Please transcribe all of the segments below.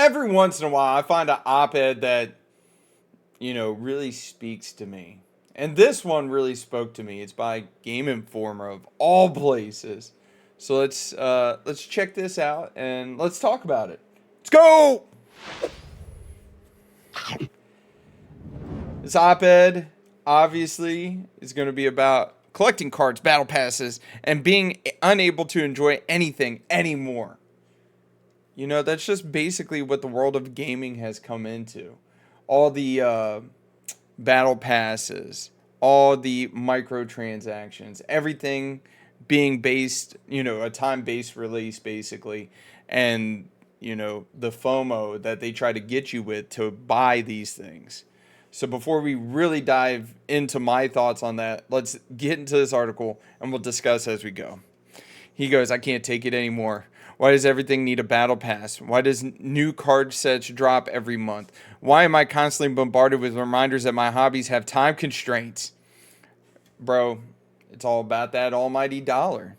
every once in a while, I find an op-ed that, really speaks to me. And this one really spoke to me. It's by Game Informer of all places. So let's check this out and let's talk about it. Let's go. This op-ed obviously is going to be about collecting cards, battle passes, and being unable to enjoy anything anymore. That's just basically what the world of gaming has come into. All the battle passes, all the microtransactions, everything being based, a time-based release basically, and the FOMO that they try to get you with to buy these things. So before we really dive into my thoughts on that, let's get into this article and we'll discuss as we go. He goes, I can't take it anymore. Why does everything need a battle pass? Why does new card sets drop every month? Why am I constantly bombarded with reminders that my hobbies have time constraints? Bro, it's all about that almighty dollar.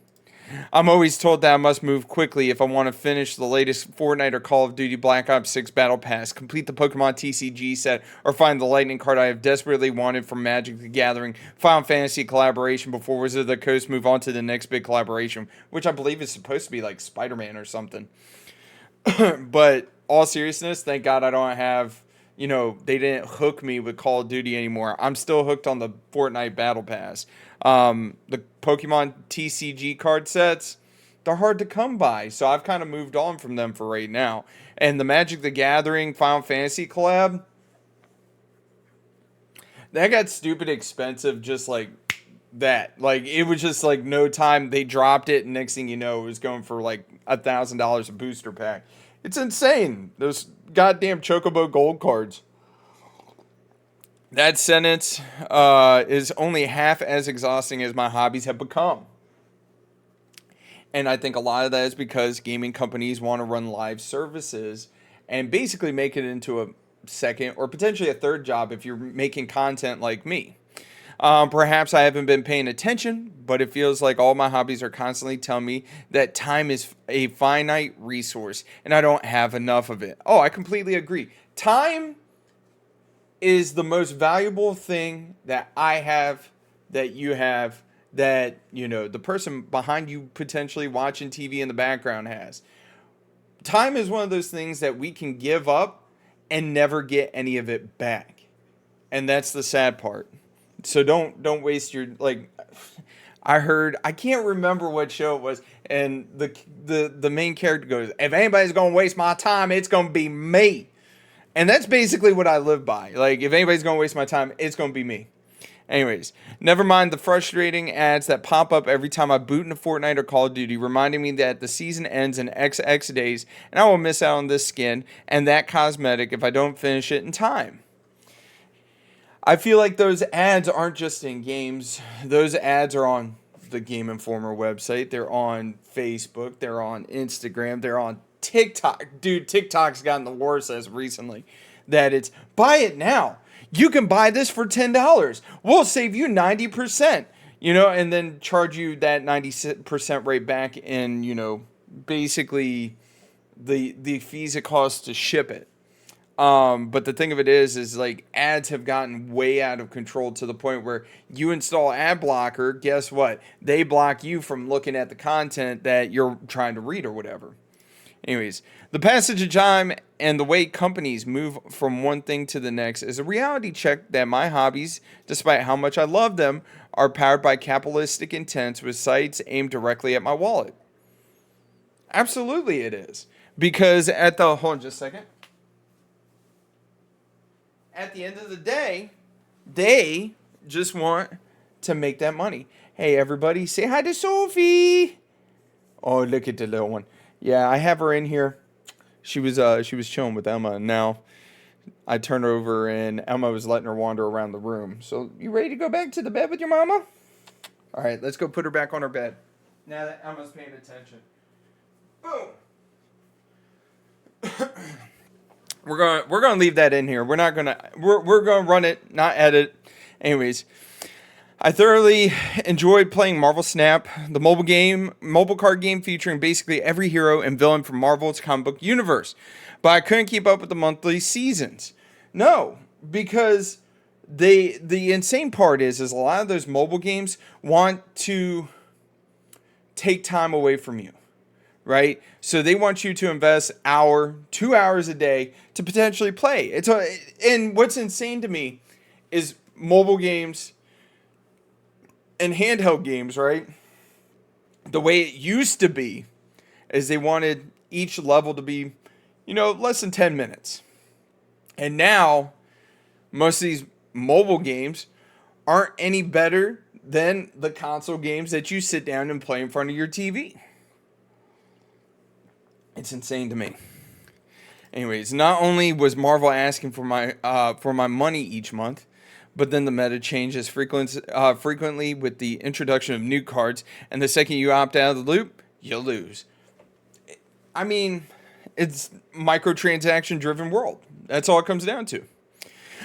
I'm always told that I must move quickly if I want to finish the latest Fortnite or Call of Duty Black Ops 6 Battle Pass, complete the Pokemon TCG set, or find the lightning card I have desperately wanted from Magic the Gathering, Final Fantasy collaboration before Wizard of the Coast move on to the next big collaboration, which I believe is supposed to be like Spider-Man or something. But all seriousness, thank God I don't have, they didn't hook me with Call of Duty anymore. I'm still hooked on the Fortnite Battle Pass. The Pokemon TCG card sets, they're hard to come by, so I've kind of moved on from them for right now. And the Magic the Gathering Final Fantasy collab, that got stupid expensive just like that. Like, it was just like no time. They dropped it, and next thing you know, it was going for like $1,000 a booster pack. It's insane. Those goddamn Chocobo Gold cards. That sentence is only half as exhausting as my hobbies have become. And I think a lot of that is because gaming companies want to run live services and basically make it into a second or potentially a third job if you're making content like me. Perhaps I haven't been paying attention, but it feels like all my hobbies are constantly telling me that time is a finite resource and I don't have enough of it. Oh, I completely agree. Time is the most valuable thing that I have, that you have, that, the person behind you potentially watching TV in the background has. Time is one of those things that we can give up and never get any of it back. And that's the sad part. So don't waste your, like, I can't remember what show it was, and the main character goes, if anybody's going to waste my time, it's going to be me. And that's basically what I live by. Like, if anybody's going to waste my time, it's going to be me. Anyways, never mind the frustrating ads that pop up every time I boot into Fortnite or Call of Duty, reminding me that the season ends in XX days, and I will miss out on this skin and that cosmetic if I don't finish it in time. I feel like those ads aren't just in games. Those ads are on the Game Informer website. They're on Facebook. They're on Instagram. They're on TikTok. Dude, TikTok's gotten the worst as recently. That it's, buy it now. You can buy this for $10. We'll save you 90%. And then charge you that 90% rate back in, basically the fees it costs to ship it. But the thing of it is like ads have gotten way out of control to the point where you install ad blocker, guess what? They block you from looking at the content that you're trying to read or whatever. Anyways, the passage of time and the way companies move from one thing to the next is a reality check that my hobbies, despite how much I love them, are powered by capitalistic intents with sites aimed directly at my wallet. Absolutely it is. Because hold on just a second. At the end of the day, they just want to make that money. Hey, everybody, say hi to Sophie. Oh, look at the little one. Yeah, I have her in here. She was chilling with Emma, and now I turned her over, and Emma was letting her wander around the room. So, you ready to go back to the bed with your mama? All right, let's go put her back on her bed. Now that Emma's paying attention. Boom. We're gonna leave that in here. We're gonna run it, not edit. Anyways, I thoroughly enjoyed playing Marvel Snap, the mobile card game featuring basically every hero and villain from Marvel's comic book universe. But I couldn't keep up with the monthly seasons. No, because the insane part is a lot of those mobile games want to take time away from you, right? So they want you to invest 2 hours a day to potentially play. And what's insane to me is mobile games and handheld games, right? The way it used to be is they wanted each level to be, less than 10 minutes. And now most of these mobile games aren't any better than the console games that you sit down and play in front of your TV. It's insane to me. Anyways, not only was Marvel asking for my money each month, but then the meta changes frequently with the introduction of new cards, and the second you opt out of the loop, you lose. I mean, it's microtransaction driven world. That's all it comes down to.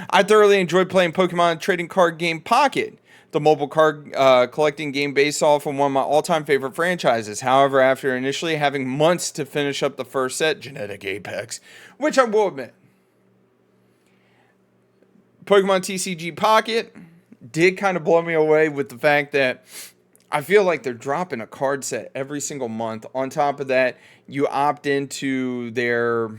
I thoroughly enjoyed playing Pokemon trading card game Pocket, the mobile card collecting game based off of one of my all-time favorite franchises. However, after initially having months to finish up the first set, Genetic Apex, which I will admit, Pokemon TCG Pocket did kind of blow me away with the fact that I feel like they're dropping a card set every single month. On top of that, you opt into their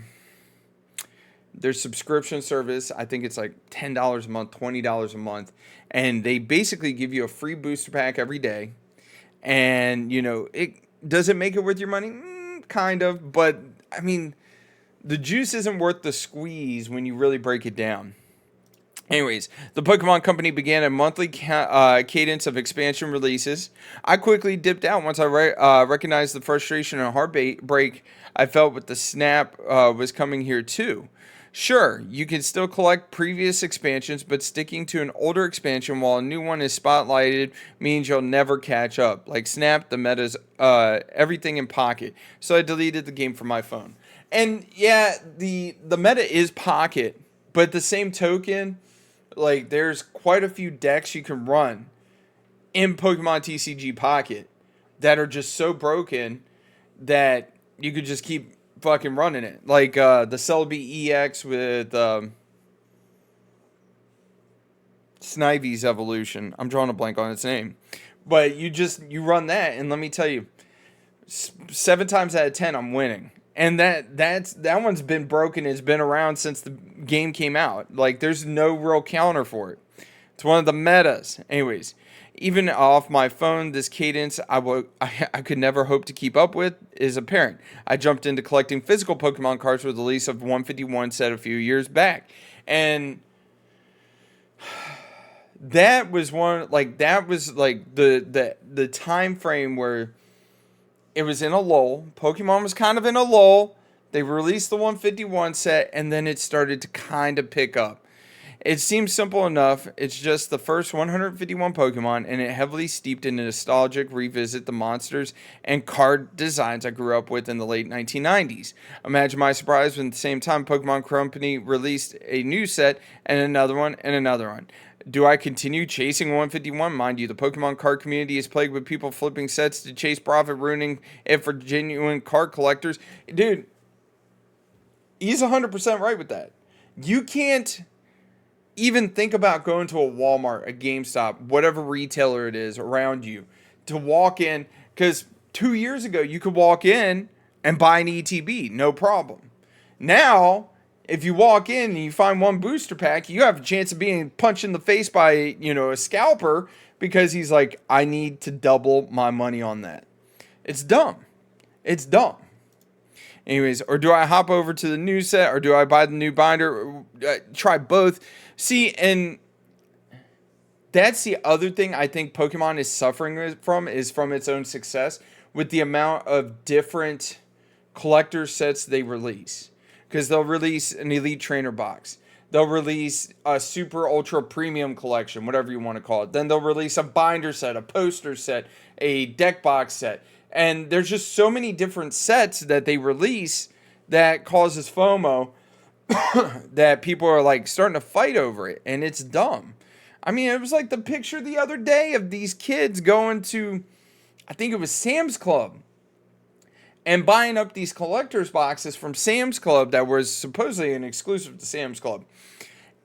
subscription service. I think it's like $10 a month, $20 a month. And they basically give you a free booster pack every day. And, does it make it worth your money? Kind of. But, I mean, the juice isn't worth the squeeze when you really break it down. Anyways, the Pokemon Company began a monthly cadence of expansion releases. I quickly dipped out once I recognized the frustration and heartbreak I felt with the Snap was coming here too. Sure, you can still collect previous expansions, but sticking to an older expansion while a new one is spotlighted means you'll never catch up. Like Snap, the meta's everything in Pocket. So I deleted the game from my phone. And yeah, the meta is Pocket, but at the same token, like, there's quite a few decks you can run in Pokemon TCG Pocket that are just so broken that you could just keep fucking running it. Like, the Celebi EX with Snivy's evolution. I'm drawing a blank on its name. But you run that, and let me tell you, 7 times out of 10, I'm winning. And that one's been broken. It's been around since the game came out. Like, there's no real counter for it. It's one of the metas. Anyways, even off my phone, this cadence I could never hope to keep up with is apparent. I jumped into collecting physical Pokemon cards with the release of 151 set a few years back. And that was the time frame where it was in a lull. Pokemon was kind of in a lull. They released the 151 set, and then it started to kind of pick up. It seems simple enough. It's just the first 151 Pokemon, and it heavily steeped in a nostalgic revisit the monsters and card designs I grew up with in the late 1990s. Imagine my surprise when at the same time Pokemon Company released a new set, and another one, and another one. Do I continue chasing 151? Mind you, the Pokemon card community is plagued with people flipping sets to chase profit, ruining it for genuine card collectors. Dude, he's 100% right with that. You can't even think about going to a Walmart, a GameStop, whatever retailer it is around you, to walk in, because 2 years ago, you could walk in and buy an ETB, no problem. Now, if you walk in and you find one booster pack, you have a chance of being punched in the face by, a scalper because he's like, I need to double my money on that. It's dumb. It's dumb. Anyways, or do I hop over to the new set, or do I buy the new binder? Try both. See, and that's the other thing I think Pokemon is suffering from its own success with the amount of different collector sets they release. Because they'll release an Elite Trainer box. They'll release a Super Ultra Premium collection, whatever you want to call it. Then they'll release a binder set, a poster set, a deck box set. And there's just so many different sets that they release that causes FOMO that people are like starting to fight over it. And it's dumb. I mean, it was like the picture the other day of these kids going to, I think it was Sam's Club, and buying up these collector's boxes from Sam's Club that was supposedly an exclusive to Sam's Club.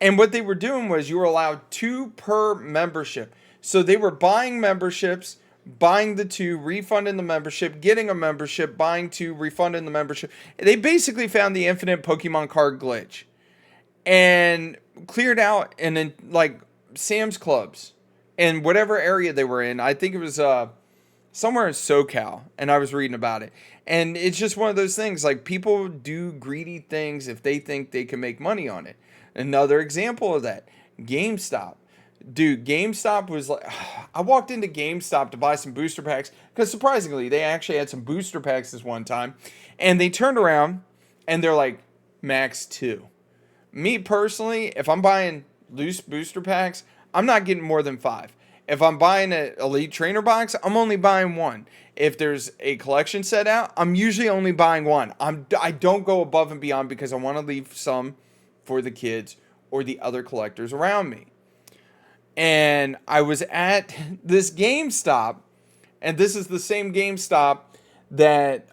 And what they were doing was you were allowed 2 per membership. So they were buying memberships, buying the 2, refunding the membership, getting a membership, buying 2, refunding the membership. They basically found the infinite Pokemon card glitch and cleared out and then like Sam's Clubs and whatever area they were in. I think it was somewhere in SoCal, and I was reading about it. And it's just one of those things, like people do greedy things if they think they can make money on it. Another example of that, GameStop. Dude, GameStop was like, I walked into GameStop to buy some booster packs because surprisingly, they actually had some booster packs this one time. And they turned around and they're like, max 2. Me personally, if I'm buying loose booster packs, I'm not getting more than 5. If I'm buying an Elite Trainer box, I'm only buying 1. If there's a collection set out, I'm usually only buying 1. I don't go above and beyond because I want to leave some for the kids or the other collectors around me. And I was at this GameStop, and this is the same GameStop that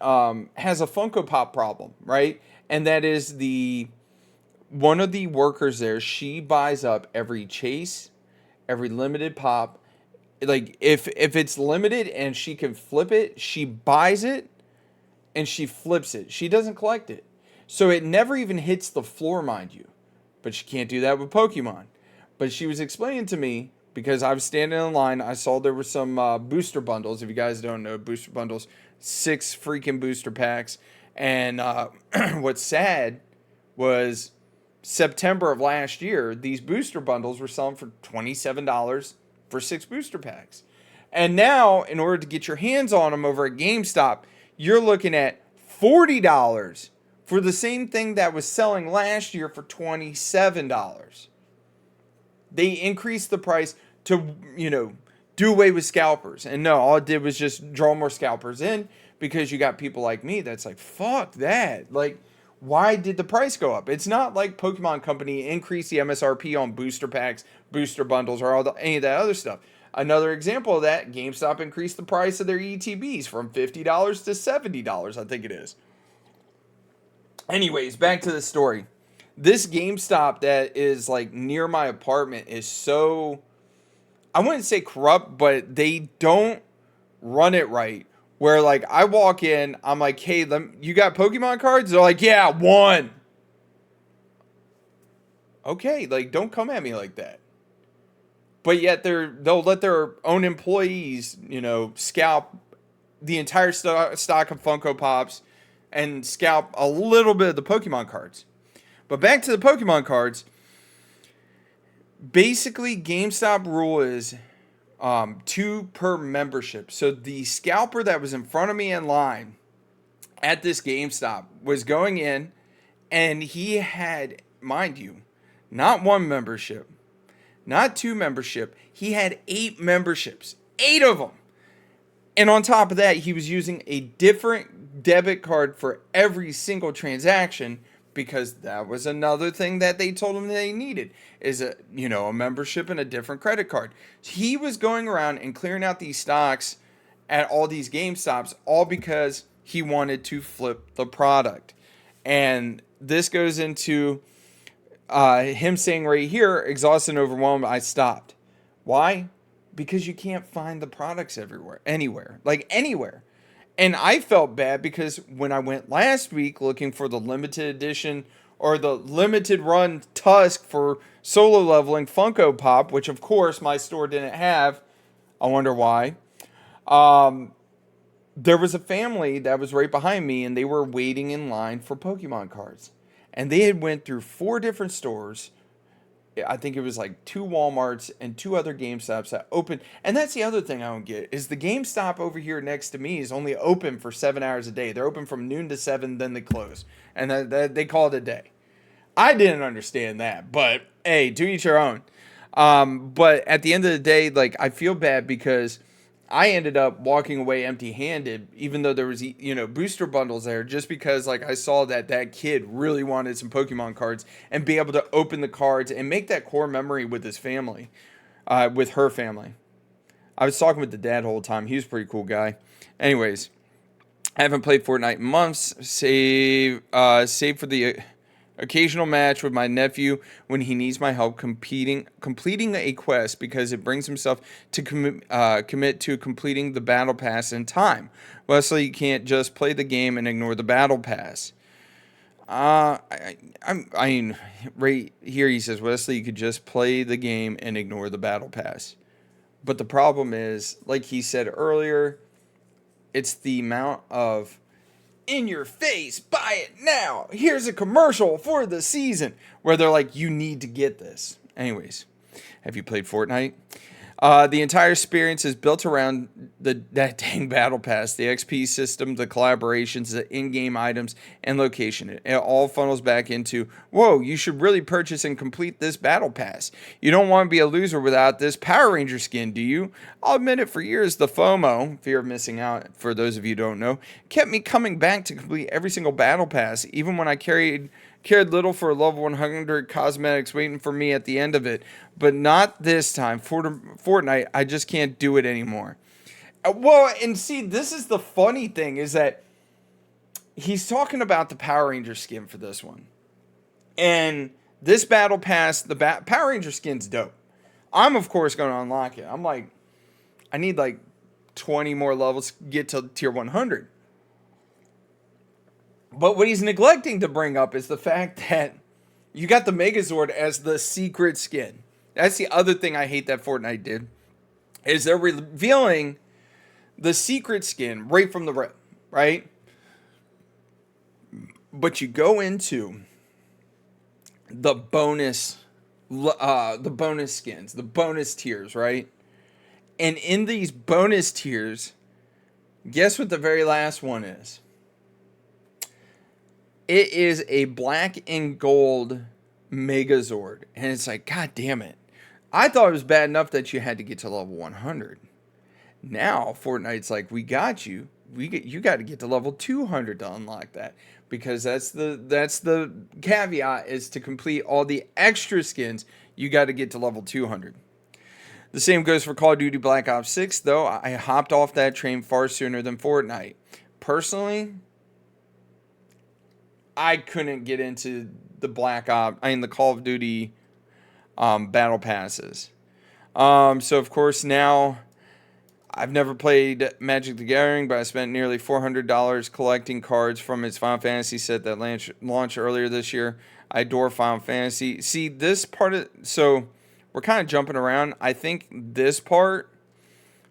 has a Funko Pop problem, right? And that is one of the workers there, she buys up every chase, every limited pop. Like if it's limited and she can flip it, she buys it and she flips it. She doesn't collect it. So it never even hits the floor, mind you. But she can't do that with Pokemon. But she was explaining to me, because I was standing in line, I saw there were some booster bundles. If you guys don't know, booster bundles, 6 freaking booster packs. And what's sad was September of last year, these booster bundles were selling for $27 for 6 booster packs. And now, in order to get your hands on them over at GameStop, you're looking at $40 for the same thing that was selling last year for $27. They increased the price to, do away with scalpers. And no, all it did was just draw more scalpers in because you got people like me that's like, fuck that. Like, why did the price go up? It's not like Pokemon Company increased the MSRP on booster packs, booster bundles, or any of that other stuff. Another example of that, GameStop increased the price of their ETBs from $50 to $70, I think it is. Anyways, back to the story. This GameStop that is like near my apartment is so, I wouldn't say corrupt, but they don't run it right. Where like I walk in, I'm like, hey, you got Pokemon cards? They're like, yeah, 1. Okay, like don't come at me like that. But yet they'll let their own employees, scalp the entire stock of Funko Pops and scalp a little bit of the Pokemon cards. But back to the Pokemon cards. Basically, GameStop rule is 2 per membership. So the scalper that was in front of me in line at this GameStop was going in, and he had, mind you, not 1 membership, not 2 membership. He had 8 memberships, 8 of them. And on top of that, he was using a different debit card for every single transaction, because that was another thing that they told him they needed, is a membership and a different credit card. He was going around and clearing out these stocks at all these GameStops, all because he wanted to flip the product. And this goes into him saying right here, exhausted and overwhelmed, I stopped. Why? Because you can't find the products anywhere. And I felt bad because when I went last week looking for the limited edition or the limited run Tusk for solo leveling Funko Pop, which of course my store didn't have, I wonder why. There was a family that was right behind me, and they were waiting in line for Pokemon cards. And they had went through 4 different stores. I think it was like 2 Walmarts and 2 other GameStops that opened. And that's the other thing I don't get, is the GameStop over here next to me is only open for 7 hours a day. They're open from noon to 7, then they close. And they call it a day. I didn't understand that, but hey, to each your own. But at the end of the day, like, I feel bad because I ended up walking away empty-handed, even though there was, booster bundles there, just because, like, I saw that kid really wanted some Pokemon cards and be able to open the cards and make that core memory with his family. with her family. I was talking with the dad the whole time. He was a pretty cool guy. Anyways, I haven't played Fortnite in months, save for the occasional match with my nephew when he needs my help completing a quest because it brings himself to commit to completing the battle pass in time. Wesley, you can't just play the game and ignore the battle pass. I mean, right here he says, Wesley, you could just play the game and ignore the battle pass. But the problem is, like he said earlier, it's the amount of in your face, buy it now. Here's a commercial for the season where they're like, you need to get this. Anyways, have you played Fortnite? The entire experience is built around that dang battle pass, the XP system, the collaborations, the in-game items, and location. It all funnels back into, whoa, you should really purchase and complete this battle pass. You don't want to be a loser without this Power Ranger skin, do you? I'll admit it, for years, the FOMO, fear of missing out, for those of you who don't know, kept me coming back to complete every single battle pass, even when I cared little for level 100 cosmetics waiting for me at the end of it. But not this time. For Fortnite, I just can't do it anymore. Well, and see, this is the funny thing, is that he's talking about the Power Ranger skin for this one. And this battle pass, the Power Ranger skin's dope. I'm, of course, going to unlock it. I'm like, I need like 20 more levels to get to tier 100. But what he's neglecting to bring up is the fact that you got the Megazord as the secret skin. That's the other thing I hate that Fortnite did, is they're revealing the secret skin right from the rip, right? But you go into the bonus skins, the bonus tiers, right? And in these bonus tiers, guess what the very last one is? It is a black and gold Megazord. And it's like, God damn it. I thought it was bad enough that you had to get to level 100. Now, Fortnite's like, we got you. You got to get to level 200 to unlock that. Because that's the caveat, is to complete all the extra skins, you got to get to level 200. The same goes for Call of Duty Black Ops 6, though. I hopped off that train far sooner than Fortnite. Personally, I couldn't get into the the Call of Duty battle passes. So of course now, I've never played Magic the Gathering, but I spent nearly $400 collecting cards from its Final Fantasy set that launched earlier this year. I adore Final Fantasy. See, this part so we're kind of jumping around. I think this part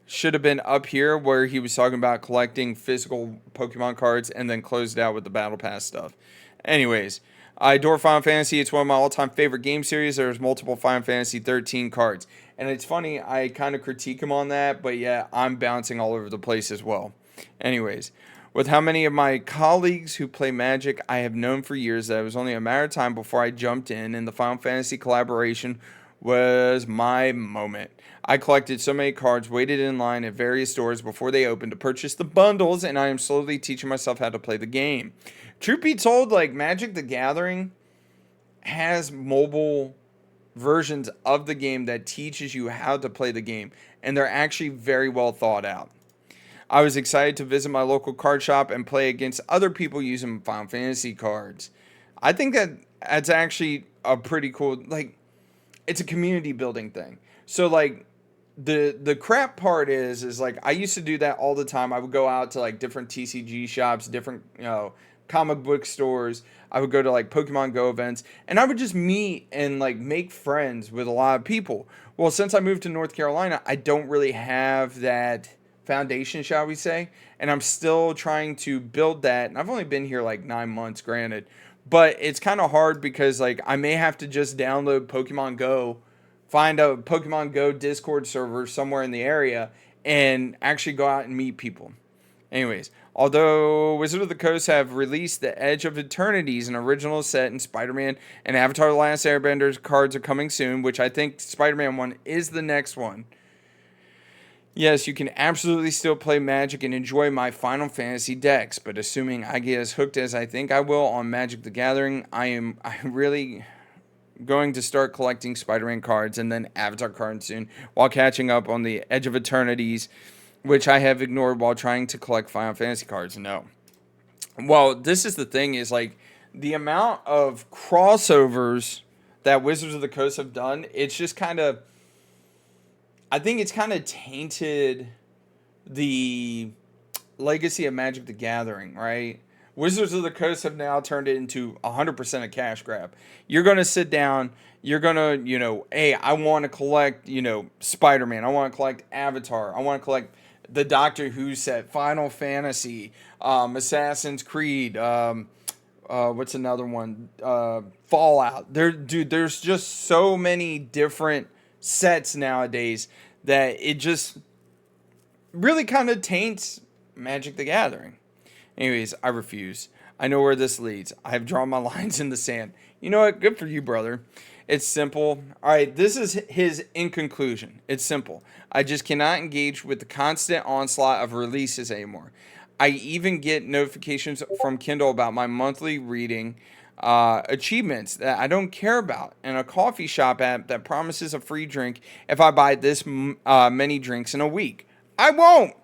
should have been up here where he was talking about collecting physical Pokemon cards and then closed out with the Battle Pass stuff. Anyways, I adore Final Fantasy. It's one of my all-time favorite game series. There's multiple Final Fantasy 13 cards. And it's funny, I kind of critique him on that, but yeah, I'm bouncing all over the place as well. Anyways, with how many of my colleagues who play Magic I have known for years, that it was only a matter of time before I jumped in, and the Final Fantasy collaboration was my moment. I collected so many cards, waited in line at various stores before they opened to purchase the bundles, and I am slowly teaching myself how to play the game. Truth be told, like, Magic the Gathering has mobile versions of the game that teaches you how to play the game, and they're actually very well thought out. I was excited to visit my local card shop and play against other people using Final Fantasy cards. I think that's actually a pretty cool, like, it's a community building thing. So, like, the crap part is like, I used to do that all the time. I would go out to like different TCG shops, different, comic book stores. I would go to like Pokemon Go events, and I would just meet and like make friends with a lot of people. Well, since I moved to North Carolina, I don't really have that foundation, shall we say, and I'm still trying to build that. And I've only been here like 9 months, granted, but it's kind of hard because like I may have to just download Pokemon Go, find a Pokemon Go Discord server somewhere in the area, and actually go out and meet people. Anyways, although Wizard of the Coast have released the Edge of Eternity's an original set, and Spider-Man and Avatar The Last Airbender cards are coming soon, which I think Spider-Man 1 is the next one. Yes, you can absolutely still play Magic and enjoy my Final Fantasy decks, but assuming I get as hooked as I think I will on Magic the Gathering, I really going to start collecting Spider-Man cards and then Avatar cards soon, while catching up on the Edge of Eternities, which I have ignored while trying to collect Final Fantasy cards. No. Well, this is the thing, is like the amount of crossovers that Wizards of the Coast have done, it's just kind of, I think it's kind of tainted the legacy of Magic the Gathering, right? Wizards of the Coast have now turned it into 100% a cash grab. You're going to sit down, you're going to, hey, I want to collect, Spider-Man. I want to collect Avatar. I want to collect the Doctor Who set, Final Fantasy, Assassin's Creed, what's another one? Fallout. There's just so many different sets nowadays that it just really kind of taints Magic the Gathering. Anyways, I refuse. I know where this leads. I have drawn my lines in the sand. You know what? Good for you, brother. It's simple. All right, this is his in conclusion. It's simple. I just cannot engage with the constant onslaught of releases anymore. I even get notifications from Kindle about my monthly reading achievements that I don't care about, and a coffee shop app that promises a free drink if I buy this many drinks in a week. I won't.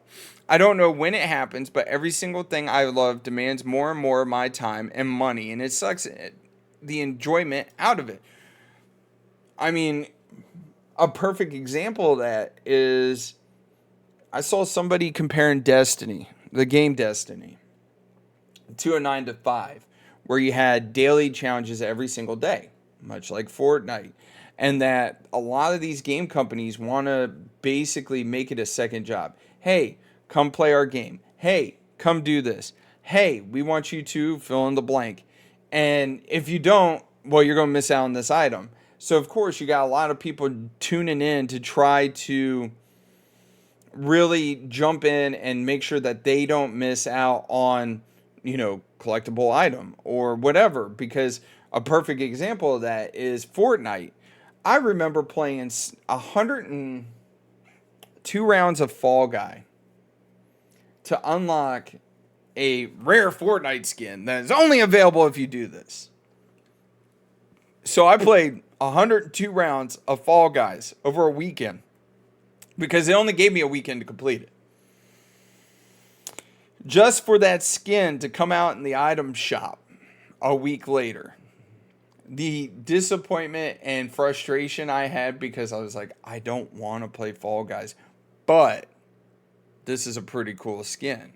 I don't know when it happens, but every single thing I love demands more and more of my time and money, and it sucks the enjoyment out of it. I mean, a perfect example of that is I saw somebody comparing Destiny, the game Destiny, to a 9 to 5, where you had daily challenges every single day, much like Fortnite. And that a lot of these game companies want to basically make it a second job. Hey, come play our game. Hey, come do this. Hey, we want you to fill in the blank. And if you don't, well, you're going to miss out on this item. So, of course, you got a lot of people tuning in to try to really jump in and make sure that they don't miss out on, collectible item or whatever. Because a perfect example of that is Fortnite. I remember playing 102 rounds of Fall Guy to unlock a rare Fortnite skin that is only available if you do this. So I played 102 rounds of Fall Guys over a weekend because it only gave me a weekend to complete it. Just for that skin to come out in the item shop a week later. The disappointment and frustration I had, because I was like, I don't want to play Fall Guys, but this is a pretty cool skin.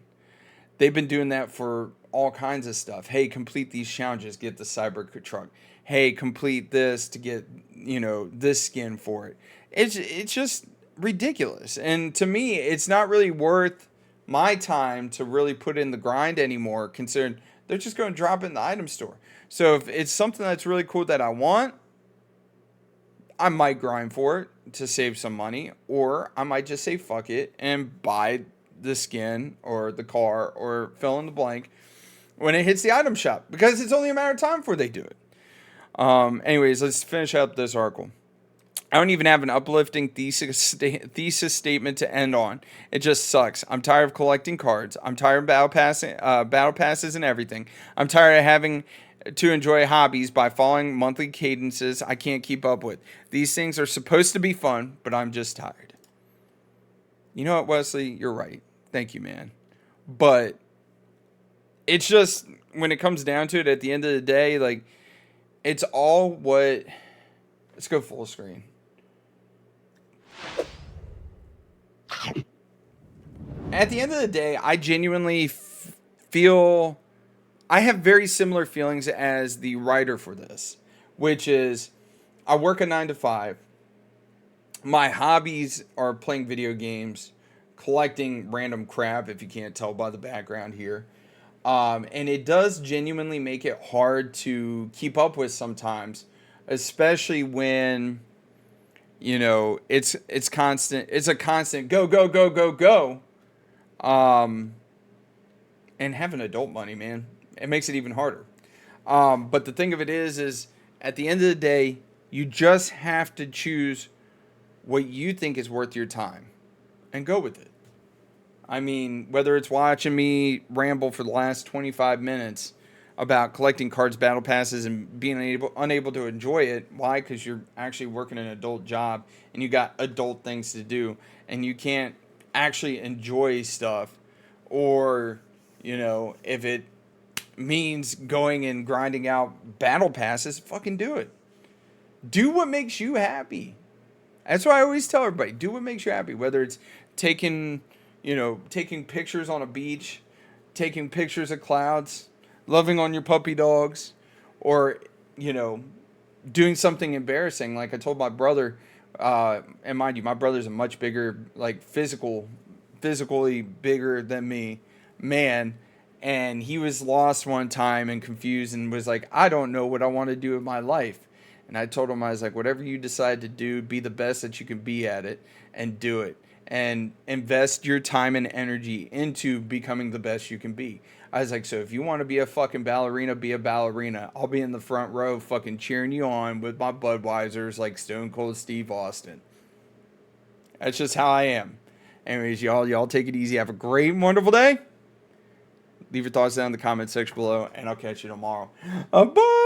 They've been doing that for all kinds of stuff. Hey, complete these challenges, get the Cyber truck. Hey, complete this to get, this skin for it. It's just ridiculous. And to me, it's not really worth my time to really put in the grind anymore, considering they're just going to drop it in the item store. So if it's something that's really cool that I want, I might grind for it to save some money, or I might just say fuck it and buy the skin or the car or fill in the blank when it hits the item shop, because it's only a matter of time before they do it. Anyways, let's finish up this article. I don't even have an uplifting thesis statement to end on. It just sucks. I'm tired of collecting cards. I'm tired of battle passes and everything. I'm tired of having to enjoy hobbies by following monthly cadences I can't keep up with. These things are supposed to be fun, but I'm just tired. You know what, Wesley? You're right. Thank you, man. But it's just, when it comes down to it, at the end of the day, like, it's all what... Let's go full screen. At the end of the day, I genuinely feel... I have very similar feelings as the writer for this, which is I work a 9 to 5. My hobbies are playing video games, collecting random crap, if you can't tell by the background here. And it does genuinely make it hard to keep up with sometimes, especially when, it's constant. It's a constant go, go, go, go, go. And having adult money, man, it makes it even harder. But the thing of it is at the end of the day, you just have to choose what you think is worth your time and go with it. I mean, whether it's watching me ramble for the last 25 minutes about collecting cards, battle passes, and being unable to enjoy it. Why? Because you're actually working an adult job and you got adult things to do, and you can't actually enjoy stuff. Or, if it means going and grinding out battle passes, fucking do it. Do what makes you happy. That's why I always tell everybody, do what makes you happy. Whether it's taking, taking pictures on a beach, taking pictures of clouds, loving on your puppy dogs, or, you know, doing something embarrassing. Like I told my brother, and mind you, my brother's a much bigger, like physically bigger than me, man. And he was lost one time and confused and was like, I don't know what I want to do with my life. And I told him, I was like, whatever you decide to do, be the best that you can be at it and do it. And invest your time and energy into becoming the best you can be. I was like, so if you want to be a fucking ballerina, be a ballerina. I'll be in the front row fucking cheering you on with my Budweisers like Stone Cold Steve Austin. That's just how I am. Anyways, y'all take it easy. Have a great, wonderful day. Leave your thoughts down in the comment section below, and I'll catch you tomorrow. Bye.